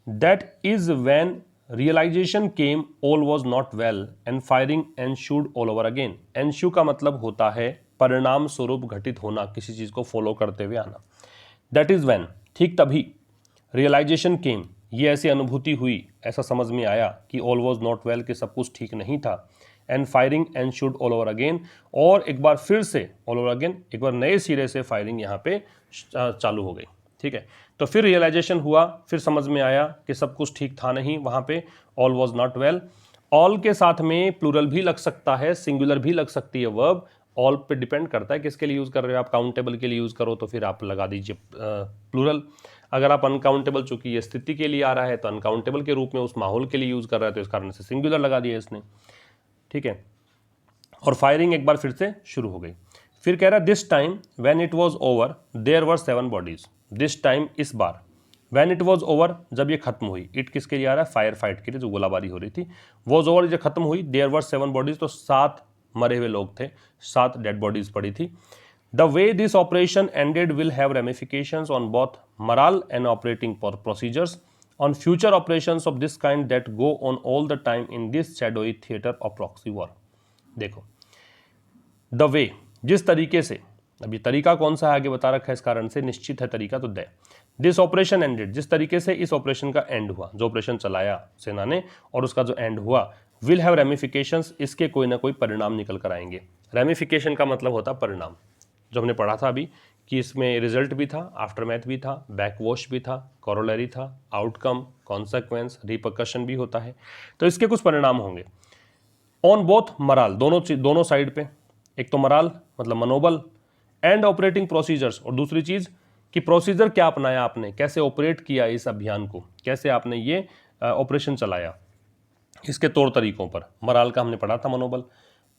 That is when realisation came all was not well and firing ensued all over again. Ensue का मतलब होता है परिणाम स्वरूप घटित होना, किसी चीज को फॉलो करते हुए आना। दैट इज व्हेन, ठीक तभी, रियलाइजेशन केम, ये ऐसी अनुभूति हुई, ऐसा समझ में आया कि ऑल वॉज नॉट वेल, कि सब कुछ ठीक नहीं था, and firing ensued all over again, और एक बार फिर से ऑल ओवर अगेन, एक बार नए सिरे से फायरिंग यहाँ पे चालू हो गई। ठीक है, तो फिर रियलाइजेशन हुआ, फिर समझ में आया कि सब कुछ ठीक था नहीं वहाँ पे, all was not well. All के साथ में प्लूरल भी लग सकता है, सिंगुलर भी लग सकती है वर्ब, ऑल पे डिपेंड करता है किसके लिए यूज़ कर रहे हो आप। काउंटेबल के लिए यूज़ करो तो फिर आप लगा दीजिए प्लूरल। अगर आप अनकाउंटेबल, चूंकि ये स्थिति के लिए आ रहा है तो अनकाउंटेबल के रूप में उस माहौल के लिए यूज़ कर रहा है, तो इस कारण से सिंगुलर लगा दिया इसने। ठीक है, और फायरिंग एक बार फिर से शुरू हो गई। फिर कह रहा है this time when it was over there were 7 bodies. This time, इस बार, व्हेन इट वाज ओवर, जब ये खत्म हुई, इट किसके लिए आ रहा है, फायर फाइट के लिए, जो गोलाबारी हो रही थी, वाज ओवर, जब खत्म हुई, देयर वर 7 बॉडीज, तो 7 मरे हुए लोग थे, 7 डेड बॉडीज पड़ी थी। The way this operation ended will have ramifications on both morale and operating procedures on future operations of this kind that go on all the time in this shadowy theater of proxy war। देखो, the way, जिस तरीके से, अभी तरीका कौन सा है आगे बता रखा है, इस कारण से निश्चित है तरीका, तो दे दिस ऑपरेशन एंडेड, जिस तरीके से इस ऑपरेशन का एंड हुआ, जो ऑपरेशन चलाया सेना ने और उसका जो एंड हुआ, विल हैव रेमिफिकेशंस, इसके कोई ना कोई परिणाम निकल कर आएंगे। रेमिफिकेशन का मतलब होता परिणाम, जो हमने पढ़ा था अभी कि इसमें रिजल्ट भी था, आफ्टरमैथ भी था, बैकवॉश भी था, कॉरोलरी था, आउटकम, कॉन्सेक्वेंस, रिपरकशन भी होता है, तो इसके कुछ परिणाम होंगे। ऑन बोथ मराल, दोनों साइड पे, एक तो मराल मतलब मनोबल, एंड ऑपरेटिंग प्रोसीजर्स, और दूसरी चीज कि प्रोसीजर क्या अपनाया आपने, कैसे ऑपरेट किया इस अभियान को, कैसे आपने ये ऑपरेशन चलाया, इसके तौर तरीकों पर। मराल का हमने पढ़ा था, मनोबल।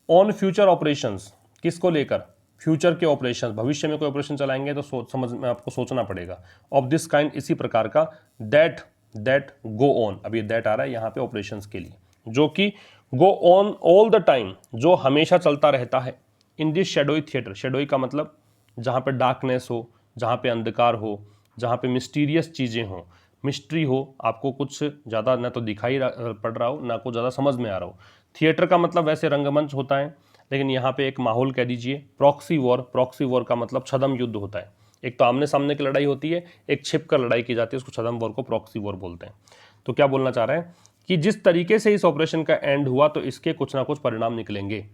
ऑन फ्यूचर ऑपरेशंस, किसको लेकर, फ्यूचर के ऑपरेशन, भविष्य में कोई ऑपरेशन चलाएंगे तो समझ में आपको सोचना पड़ेगा। ऑफ दिस काइंड, इसी प्रकार का, दैट गो ऑन, अभी दैट आ रहा है यहाँ पे ऑपरेशंस के लिए, जो कि go on all the time, जो हमेशा चलता रहता है, in this shadowy theatre. Shadowy का मतलब जहाँ पे डार्कनेस हो, जहाँ पे अंधकार हो, जहाँ पे मिस्टीरियस चीज़ें हों, मिस्ट्री हो, आपको कुछ ज़्यादा ना तो दिखाई पड़ रहा हो, ना कुछ ज़्यादा समझ में आ रहा हो। थिएटर का मतलब वैसे रंगमंच होता है, लेकिन यहाँ पे एक माहौल कह दीजिए। प्रॉक्सी वॉर का मतलब छद्म युद्ध होता है। एक तो आमने सामने की लड़ाई होती है, एक छिप कर लड़ाई की जाती है, उसको छद्म वॉर को प्रॉक्सी वॉर बोलते हैं। तो क्या बोलना चाह रहे हैं कि जिस तरीके से इस ऑपरेशन का एंड हुआ, तो इसके कुछ ना कुछ परिणाम निकलेंगे।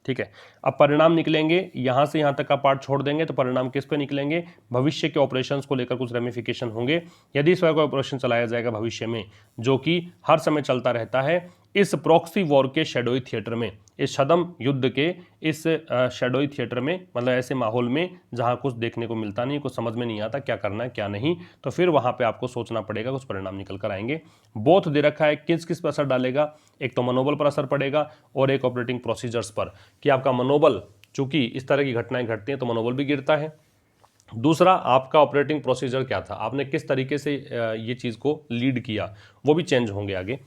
ठीक है, अब परिणाम निकलेंगे, यहां से यहां तक का पार्ट छोड़ देंगे तो परिणाम किस पे निकलेंगे, भविष्य के ऑपरेशंस को लेकर कुछ रेमिफिकेशन होंगे। यदि इस कोई ऑपरेशन चलाया जाएगा भविष्य में, जो कि हर समय चलता रहता है इस प्रॉक्सी वॉर के शेडोई थिएटर में, इस छद्म युद्ध के इस शेडोई थिएटर में, मतलब ऐसे माहौल में जहां कुछ देखने को मिलता नहीं, कुछ समझ में नहीं आता क्या करना है क्या नहीं, तो फिर वहां पे आपको सोचना पड़ेगा, कुछ परिणाम निकल कर आएंगे। बोथ दे रखा है, किस किस पर असर डालेगा, एक तो मनोबल पर असर पड़ेगा और एक ऑपरेटिंग प्रोसीजर्स पर, कि आपका मनोबल, चूंकि इस तरह की घटनाएं घटती हैं तो मनोबल भी गिरता है। दूसरा, आपका ऑपरेटिंग प्रोसीजर क्या था, आपने किस तरीके से ये चीज़ को लीड किया, वो भी चेंज होंगे आगे।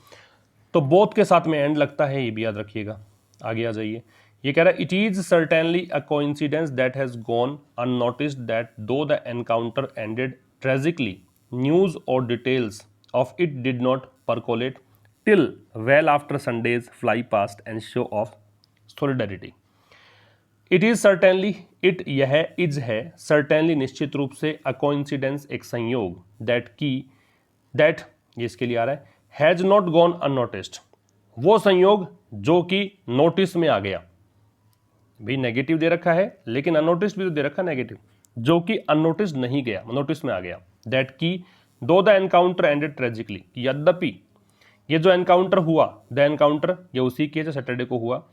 तो बोथ के साथ में एंड लगता है, ये भी याद रखिएगा। आगे आ जाइए, ये कह रहा है it is certainly a coincidence that has gone unnoticed that though the encounter ended tragically, news और details of it did not percolate till well after Sunday's fly past and show of solidarity. It is certainly, it यह is है, certainly निश्चित रूप से, a coincidence एक संयोग, that ये इसके लिए आ रहा है, हैज नॉट गॉन अननोटिस्ड, वो संयोग जो कि नोटिस में आ गया। भी नेगेटिव दे रखा है, लेकिन अननोटिस्ड भी तो दे रखा है नेगेटिव, जो कि अननोटिस्ड नहीं गया, नोटिस में आ गया। दैट की दो द एनकाउंटर एंडेड ट्रेजिकली, यद्यपि ये जो एनकाउंटर हुआ, द एनकाउंटर ये उसी के जो सैटरडे को हुआ,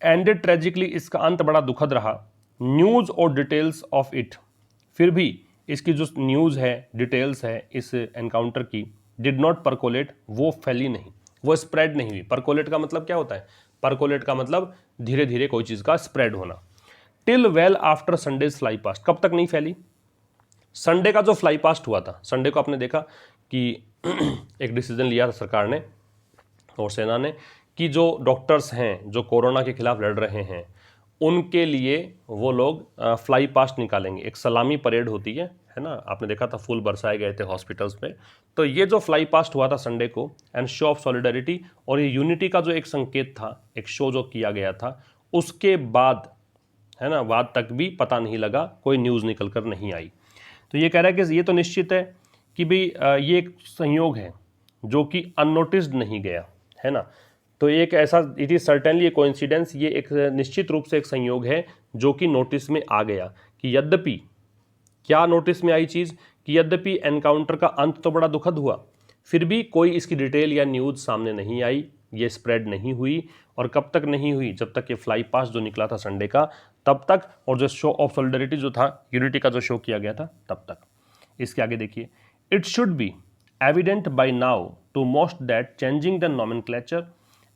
एंडेड ट्रेजिकली, इसका अंत बड़ा दुखद रहा। न्यूज़ और डिटेल्स ऑफ इट, फिर भी इसकी जो न्यूज़ है, डिटेल्स है इस एनकाउंटर की, डिड नॉट परकोलेट, वो फैली नहीं, वो स्प्रेड नहीं हुई। परकोलेट का मतलब क्या होता है? परकोलेट का मतलब धीरे धीरे कोई चीज़ का स्प्रेड होना। Till well after Sunday's fly past, कब तक नहीं फैली? संडे का जो फ्लाई पास्ट हुआ था, संडे को आपने देखा कि एक डिसीजन लिया था सरकार ने और सेना ने कि जो डॉक्टर्स हैं जो कोरोना के खिलाफ लड़ रहे हैं उनके लिए वो लोग फ्लाई पास्ट निकालेंगे। एक सलामी परेड होती है ना, आपने देखा था फूल बरसाए गए थे हॉस्पिटल्स में। तो ये जो फ्लाई पास्ट हुआ था संडे को, एंड शो ऑफ सॉलिडारिटी, और ये यूनिटी का जो एक संकेत था, एक शो जो किया गया था, उसके बाद है ना, बाद तक भी पता नहीं लगा, कोई न्यूज़ निकल कर नहीं आई। तो ये कह रहा है कि ये तो निश्चित है कि भाई ये एक संयोग है जो कि अननोटिस्ड नहीं गया, है ना। तो एक ऐसा, it is certainly A coincidence, ये एक निश्चित रूप से एक संयोग है जो कि नोटिस में आ गया। कि यद्यपि, क्या नोटिस में आई चीज़? कि यद्यपि एनकाउंटर का अंत तो बड़ा दुखद हुआ, फिर भी कोई इसकी डिटेल या न्यूज़ सामने नहीं आई, ये स्प्रेड नहीं हुई। और कब तक नहीं हुई? जब तक ये फ्लाई पास्ट जो निकला था संडे का, तब तक, और जो शो ऑफ सॉलिडारिटी जो था, यूनिटी का जो शो किया गया था, तब तक। इसके आगे देखिए, it should be evident by now to most that changing the nomenclature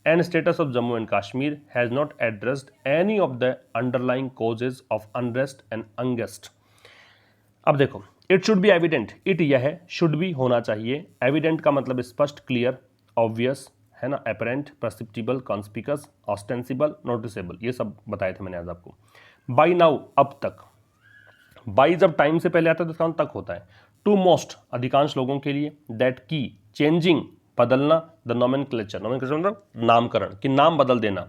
and status of Jammu and Kashmir has not addressed any of the underlying causes of unrest and angst। अब देखो, it should be evident, it यह है, should be होना चाहिए, evident का मतलब स्पष्ट, clear, obvious, है ना, अपरेंट, परसिप्टिबल, कॉन्स्पिकस, ऑस्टेंसिबल, नोटिसेबल, ये सब बताए थे मैंने आज आपको। बाई नाउ, अब तक। बाई जब टाइम से पहले आता है तो इसका तक होता है। टू मोस्ट, अधिकांश लोगों के लिए। दैट की, चेंजिंग, बदलना। द नॉमेनक्लेचर, नॉमेनक्लेचर मतलब नामकरण, कि नाम बदल देना।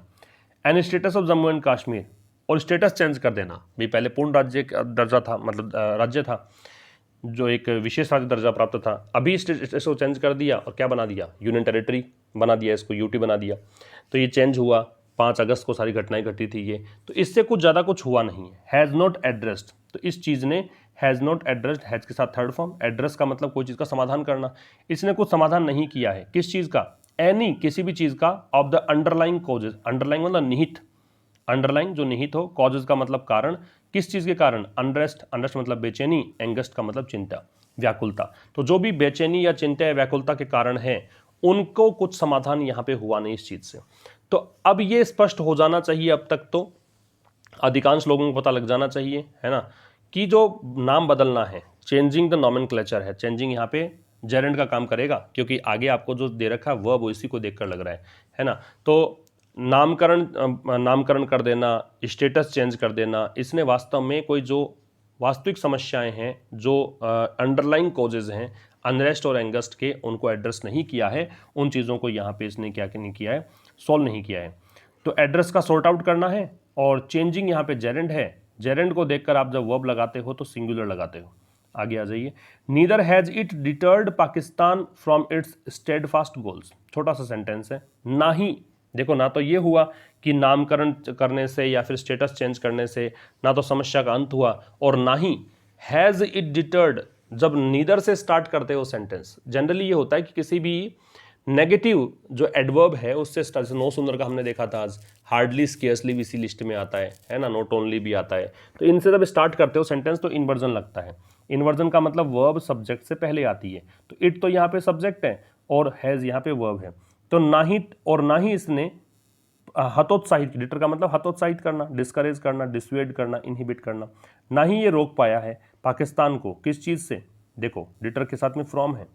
And status of Jammu and Kashmir, और स्टेटस चेंज कर देना। भी पहले पूर्ण राज्य का दर्जा था, मतलब राज्य था जो एक विशेष राज्य दर्जा प्राप्त था, अभी स्टेटस को चेंज कर दिया और क्या बना दिया? यूनियन टेरिटरी बना दिया, इसको यूटी बना दिया। तो ये चेंज हुआ, 5 अगस्त को सारी घटनाएं घटी थी ये। तो इससे कुछ ज़्यादा कुछ हुआ नहीं है। हैज़ नॉट एड्रेस्ड, तो इस चीज़ ने, हैज़ नॉट एड्रेस्ड, हैज़ के साथ थर्ड फॉर्म, एड्रेस का मतलब कोई चीज़ का समाधान करना, इसने कुछ समाधान नहीं किया है। किस चीज़ का? एनी, किसी भी चीज़ का, of the underlying causes, underlying मतलब निहित, अंडरलाइंग जो निहित हो, कॉजेज का मतलब कारण, किस चीज़ के कारण? अनरेस्ट, अनरेस्ट मतलब बेचैनी, एंगस्ट का मतलब चिंता, व्याकुलता। तो जो भी बेचैनी या चिंता या व्याकुलता के कारण है, उनको कुछ समाधान यहाँ पे हुआ नहीं इस चीज़ से। तो अब ये स्पष्ट हो जाना चाहिए, अब तक तो अधिकांश लोगों को पता लग जाना चाहिए, है ना, कि जो नाम बदलना है, चेंजिंग द नॉमेनक्लेचर है, चेंजिंग यहाँ पे जेरेंड का काम करेगा, क्योंकि आगे आपको जो दे रखा है वह वो इसी को देखकर लग रहा है ना। तो नामकरण कर देना, स्टेटस चेंज कर देना, इसने वास्तव में कोई जो वास्तविक समस्याएं हैं, जो अंडरलाइंग कॉजेज हैं अनरेस्ट और एंगस्ट के, उनको एड्रेस नहीं किया है। उन चीज़ों को यहाँ पे इसने क्या नहीं किया है? सॉल्व नहीं किया है। तो एड्रेस का सॉर्ट आउट करना है, और चेंजिंग यहाँ पे जेरेंड है। जेरेंड को देखकर आप जब वर्ब लगाते हो तो सिंगुलर लगाते हो। आगे आ जाइए। Neither has it deterred Pakistan from its steadfast goals, छोटा सा सेंटेंस है। ना ही, देखो, ना तो ये हुआ कि नामकरण करने से या फिर स्टेटस चेंज करने से ना तो समस्या का अंत हुआ, और ना ही हैज़ इट डिटर्ड। जब नीदर से स्टार्ट करते हो सेंटेंस, जनरली ये होता है कि किसी भी नेगेटिव जो एडवर्ब है उससे स्टार्ट, नो सुंदर का हमने देखा था आज, हार्डली, स्केर्सली भी इसी लिस्ट में आता है ना, नॉट ओनली भी आता है। तो इनसे जब स्टार्ट करते हो सेंटेंस तो इन्वर्जन लगता है। इन्वर्जन का मतलब वर्ब सब्जेक्ट से पहले आती है। तो इट तो यहाँ पे सब्जेक्ट है और हैज़ यहाँ पे वर्ब है। तो ना ही, और ना ही इसने हतोत्साहित, डिटर का मतलब हतोत्साहित करना, डिस्करेज करना, डिसवेड करना, इनहिबिट करना। ना ही ये रोक पाया है पाकिस्तान को, किस चीज़ से? देखो, डिटर के साथ में फ्रॉम है,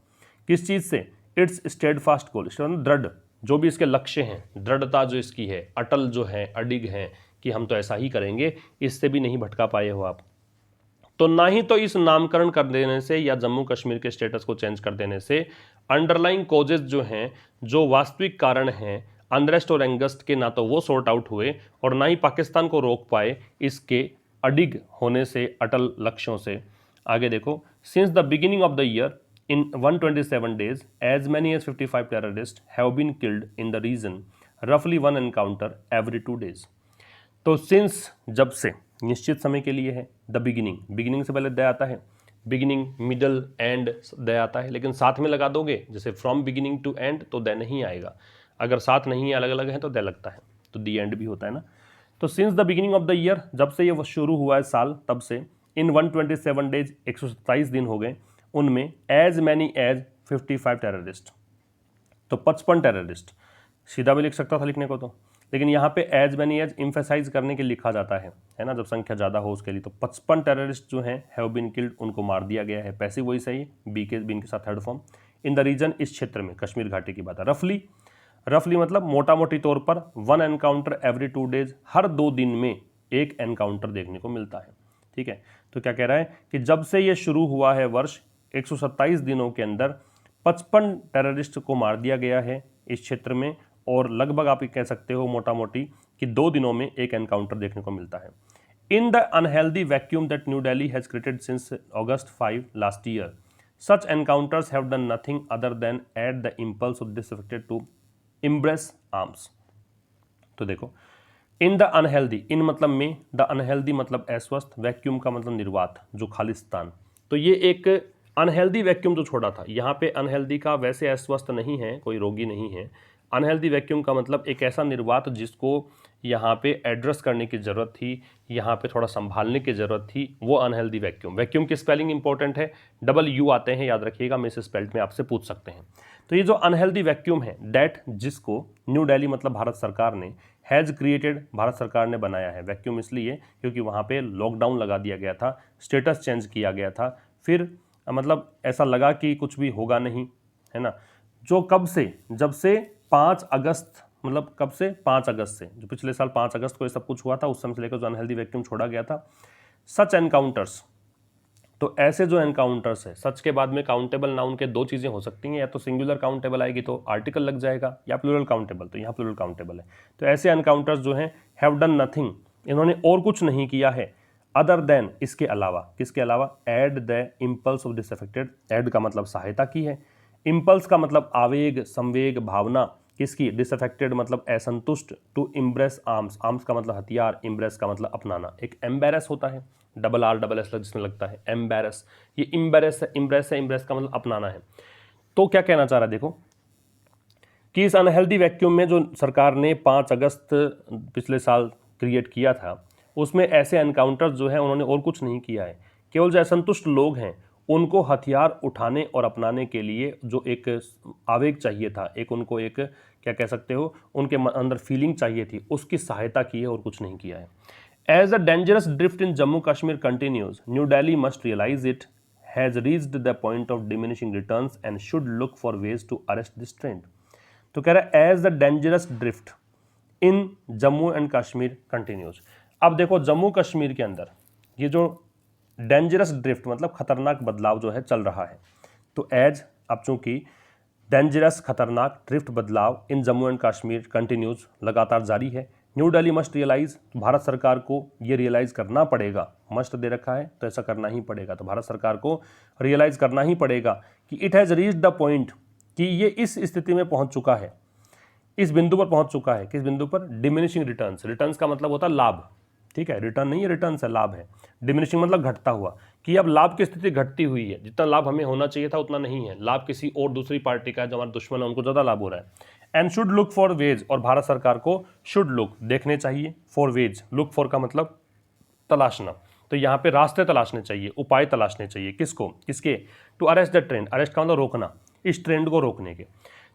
किस चीज़ से? इट्स स्टेडफास्ट गोल, दृढ़, जो भी इसके लक्ष्य हैं, दृढ़ता जो इसकी है, अटल जो है, अडिग है कि हम तो ऐसा ही करेंगे, इससे भी नहीं भटका पाए हो आप। तो ना ही तो इस नामकरण कर देने से या जम्मू कश्मीर के स्टेटस को चेंज कर देने से अंडरलाइंग कॉजेज जो हैं, जो वास्तविक कारण हैं अनरेस्ट और एंगस्ट के, ना तो वो सॉर्ट आउट हुए, और ना ही पाकिस्तान को रोक पाए इसके अडिग होने से, अटल लक्ष्यों से। आगे देखो। Since the beginning of the year in 127 days, as many as 55 terrorists have been killed in the region, roughly one encounter every 2 days। तो सिंस, जब से, निश्चित समय के लिए है। द बिगिनिंग, बिगिनिंग से पहले द आता है, बिगिनिंग, मिडल, एंड द आता है, लेकिन साथ में लगा दोगे जैसे फ्रॉम बिगिनिंग टू एंड तो द नहीं आएगा। अगर साथ नहीं अलग अलग है तो द लगता है, तो दी एंड भी होता है ना। तो since the beginning of the year, जब से ये शुरू हुआ है साल, तब से इन 127 डेज 127 दिन हो गए, उनमें एज मैनी एज 55 टेररिस्ट, तो 55 टेररिस्ट, सीधा भी लिख सकता था लिखने को तो, लेकिन यहाँ पे एज मैनी एज इम्फेसाइज करने के लिए लिखा जाता है ना, जब संख्या ज़्यादा हो उसके लिए। तो 55 टेररिस्ट जो हैं हैव बीन किल्ड, उनको मार दिया गया है। पैसिव वही सही है, बी के साथ third form. In the region, इस क्षेत्र में, कश्मीर घाटी की बात है। रफली मतलब मोटा मोटी तौर पर 1 एनकाउंटर एवरी 2 डेज, हर 2 दिन में एक एनकाउंटर देखने को मिलता है। ठीक है, तो क्या कह रहा है कि जब से ये शुरू हुआ है वर्ष, 127 दिनों के अंदर 55 टेररिस्ट को मार दिया गया है इस क्षेत्र में, और लगभग आप ये कह सकते हो मोटा मोटी कि 2 दिनों में एक एनकाउंटर देखने को मिलता है। In the unhealthy vacuum that New Delhi has created since August 5 last year, such encounters have done nothing other than aid the impulse of disaffected to embrace arms. तो देखो, इन द अनहेल्दी, इन मतलब में, द अनहेल्दी मतलब अस्वस्थ, वैक्यूम का मतलब निर्वात, जो खालिस्तान। तो ये एक अनहेल्दी वैक्यूम जो छोड़ा था, यहाँ पे अनहेल्दी का वैसे अस्वस्थ नहीं है, कोई रोगी नहीं है। अनहेल्दी वैक्यूम का मतलब एक ऐसा निर्वात जिसको यहाँ पे एड्रेस करने की ज़रूरत थी, यहाँ पे थोड़ा संभालने की ज़रूरत थी, वो अनहेल्दी वैक्यूम। वैक्यूम की स्पेलिंग इंपॉर्टेंट है, डबल यू आते हैं, याद रखिएगा, मिस स्पेल्ड में आपसे पूछ सकते हैं। तो ये जो अनहेल्दी वैक्यूम है, डैट, जिसको न्यू दिल्ली मतलब भारत सरकार ने, हैज़ क्रिएटेड, भारत सरकार ने बनाया है। वैक्यूम इसलिए क्योंकि वहाँ पे लॉकडाउन लगा दिया गया था, स्टेटस चेंज किया गया था, फिर मतलब ऐसा लगा कि कुछ भी होगा नहीं, है ना। जो कब से, जब से 5 अगस्त, मतलब कब से, 5 अगस्त से, जो पिछले साल 5 अगस्त को ये सब कुछ हुआ था, उस समय से लेकर जो अनहेल्दी वैक्यूम छोड़ा गया था। सच एनकाउंटर्स, तो ऐसे जो एनकाउंटर्स है, सच के बाद में काउंटेबल नाउन के 2 चीज़ें हो सकती हैं, या तो सिंगुलर काउंटेबल आएगी तो आर्टिकल लग जाएगा, या प्लूरल काउंटेबल, तो यहाँ प्लूरल काउंटेबल है। तो ऐसे एनकाउंटर्स जो हैं हैव डन नथिंग, इन्होंने और कुछ नहीं किया है, अदर देन, इसके अलावा, किसके अलावा, aid the impulse of disaffected, aid का मतलब सहायता की है, इम्पल्स का मतलब आवेग, संवेग, भावना, किसकी, डिसअफेक्टेड मतलब असंतुष्ट, टू इम्ब्रेस आर्म्स, आर्म्स का मतलब हथियार, इम्ब्रेस का मतलब अपनाना। एक एम्बेरस होता है, डबल आर डबल एस जिसमें लगता है, एम्बेरस, ये इम्बेरस है, इम्ब्रेस है, इम्ब्रेस का मतलब अपनाना है। तो क्या कहना चाह रहा है, देखो कि इस अनहेल्दी वैक्यूम में जो सरकार ने 5 अगस्त पिछले साल क्रिएट किया था, उसमें ऐसे एनकाउंटर्स जो है उन्होंने और कुछ नहीं किया है। केवल जो असंतुष्ट लोग हैं उनको हथियार उठाने और अपनाने के लिए जो एक आवेग चाहिए था, एक उनको एक क्या कह सकते हो, उनके अंदर फीलिंग चाहिए थी, उसकी सहायता की है और कुछ नहीं किया है। As the dangerous drift in Jammu Kashmir continues, New Delhi must realise it has reached the point of diminishing returns and should look for ways to arrest this trend. तो कह रहा है as the dangerous drift in Jammu and Kashmir continues. अब देखो, जम्मू कश्मीर के अंदर ये जो डेंजरस ड्रिफ्ट मतलब खतरनाक बदलाव जो है चल रहा है, तो एज, अब चूंकि डेंजरस खतरनाक ड्रिफ्ट बदलाव in Jammu and Kashmir continues लगातार जारी है। New Delhi must realise, Bharat सरकार को ये रियलाइज करना पड़ेगा, मस्ट दे रखा है तो ऐसा करना ही पड़ेगा, तो भारत सरकार को रियलाइज करना ही पड़ेगा कि it has reached the point, कि ये इस स्थिति में पहुंच चुका है, इस बिंदु पर पहुंच चुका है। किस बिंदु पर, डिमिनिशिंग रिटर्न्स, रिटर्न्स का मतलब होता है लाभ, ठीक है, रिटर्न नहीं है, रिटर्न से लाभ है। डिमिनिशिंग मतलब घटता हुआ, कि अब लाभ की स्थिति घटती हुई है, जितना लाभ हमें होना चाहिए था उतना नहीं है, लाभ किसी और दूसरी पार्टी का है, जो हमारे दुश्मन है उनको ज़्यादा लाभ हो रहा है। And should look for ways, और भारत सरकार को शुड लुक, देखने चाहिए, फॉर वेज, लुक फॉर का मतलब तलाशना, तो यहाँ पे रास्ते तलाशने चाहिए, उपाय तलाशने चाहिए, किसको, किसके, to arrest the trend, arrest का मतलब रोकना, इस ट्रेंड को रोकने के।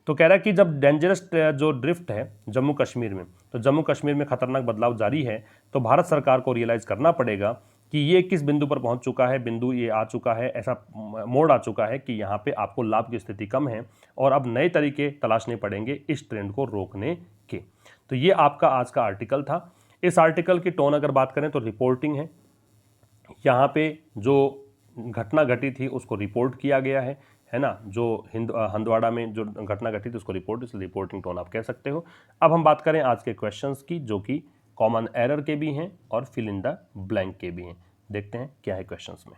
तो कह रहा है कि जब डेंजरस जो ड्रिफ्ट है जम्मू कश्मीर में, तो जम्मू कश्मीर में खतरनाक बदलाव जारी है, तो भारत सरकार को रियलाइज़ करना पड़ेगा कि ये किस बिंदु पर पहुंच चुका है, बिंदु ये आ चुका है, ऐसा मोड़ आ चुका है कि यहाँ पे आपको लाभ की स्थिति कम है और अब नए तरीके तलाशने पड़ेंगे इस ट्रेंड को रोकने के। तो ये आपका आज का आर्टिकल था। इस आर्टिकल की टोन अगर बात करें तो रिपोर्टिंग है, यहाँ पे जो घटना घटी थी उसको रिपोर्ट किया गया है ना, जो हंदवाड़ा में जो घटना घटी थी उसको रिपोर्ट, इसलिए रिपोर्टिंग टोन आप कह सकते हो। अब हम बात करें आज के क्वेश्चंस की, जो कि कॉमन एरर के भी हैं और फिल इन द ब्लैंक के भी हैं। देखते हैं क्या है क्वेश्चंस में।